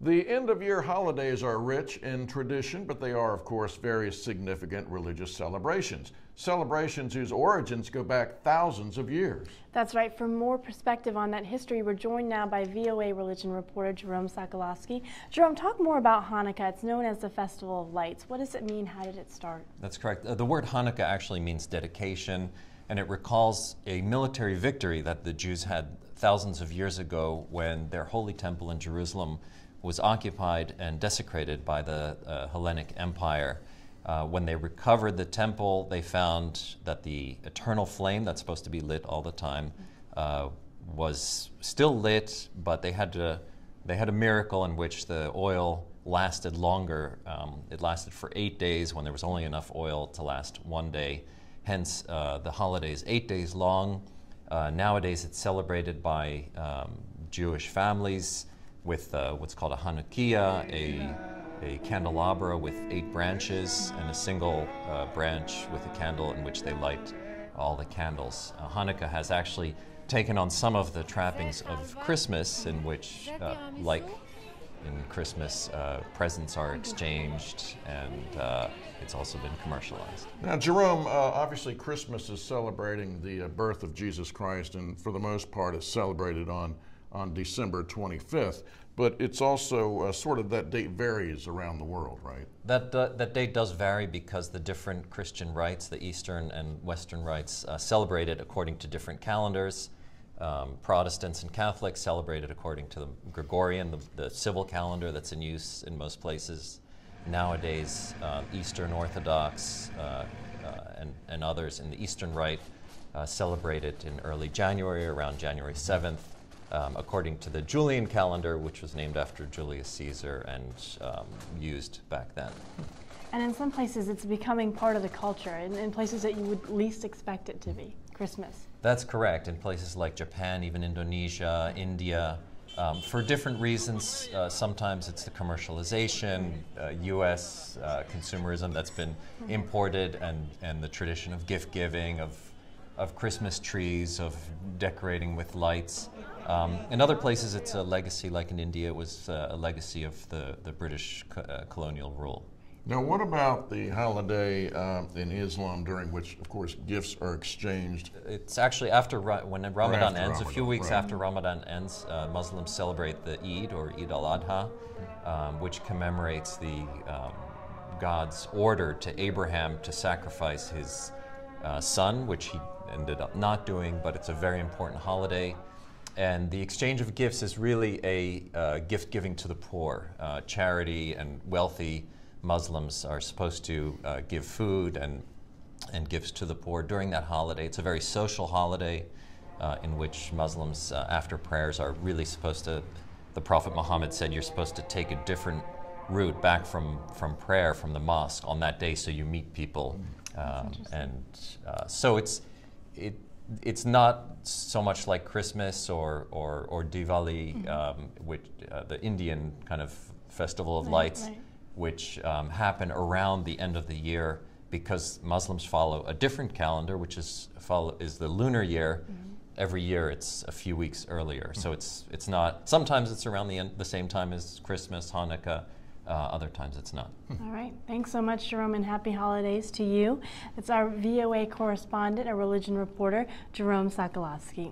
The end-of-year holidays are rich in tradition, but they are, of course, very significant religious celebrations. Celebrations whose origins go back thousands of years. That's right. For more perspective on that history, we're joined now by VOA religion reporter Jerome Socolovsky. Jerome, talk more about Hanukkah. It's known as the Festival of Lights. What does it mean? How did it start? That's correct. The word Hanukkah actually means dedication, and it recalls a military victory that the Jews had thousands of years ago when their holy temple in Jerusalem was occupied and desecrated by the Hellenic Empire. When they recovered the temple, they found that the eternal flame that's supposed to be lit all the time was still lit, but they had a miracle in which the oil lasted longer. It lasted for 8 days when there was only enough oil to last 1 day. Hence, the holiday is 8 days long. Nowadays, it's celebrated by Jewish families with what's called a Hanukkah, a candelabra with 8 branches and a single branch with a candle in which they light all the candles. Hanukkah has actually taken on some of the trappings of Christmas, in which, like in Christmas, presents are exchanged, and it's also been commercialized. Now, Jerome, obviously Christmas is celebrating the birth of Jesus Christ, and for the most part it's celebrated on December 25th, but it's also sort of that date varies around the world, right? That date does vary because the different Christian rites, the Eastern and Western rites, celebrate it according to different calendars. Protestants and Catholics celebrate it according to the Gregorian, the civil calendar that's in use in most places. Nowadays, Eastern Orthodox and others in the Eastern Rite celebrate it in early January, around January 7th. According to the Julian calendar, which was named after Julius Caesar and used back then. And in some places it's becoming part of the culture, in places that you would least expect it to be, Christmas. That's correct. In places like Japan, even Indonesia, India, for different reasons. Sometimes it's the commercialization, U.S. Consumerism that's been imported, and the tradition of gift giving, of Christmas trees, of decorating with lights. In other places, it's a legacy, like in India, it was a legacy of the British colonial rule. Now, what about the holiday in Islam during which, of course, gifts are exchanged? It's actually after when Ramadan ends, Ramadan, a few weeks right. after Ramadan ends, Muslims celebrate the Eid, or Eid al-Adha, which commemorates the God's order to Abraham to sacrifice his son, which he ended up not doing, but it's a very important holiday. And the exchange of gifts is really a gift giving to the poor. Charity and wealthy Muslims are supposed to give food and gifts to the poor during that holiday. It's a very social holiday in which Muslims, after prayers, are really supposed to, the Prophet Muhammad said, you're supposed to take a different route back from prayer, from the mosque on that day, so you meet people. So it's not so much like Christmas or Diwali, which the Indian kind of festival of lights, which happen around the end of the year, because Muslims follow a different calendar, which is the lunar year. Every year it's a few weeks earlier, so it's not. Sometimes it's around the same time as Christmas, Hanukkah. Other times it's not. All right. Thanks so much, Jerome, and happy holidays to you. It's our VOA correspondent, a religion reporter, Jerome Socolovsky.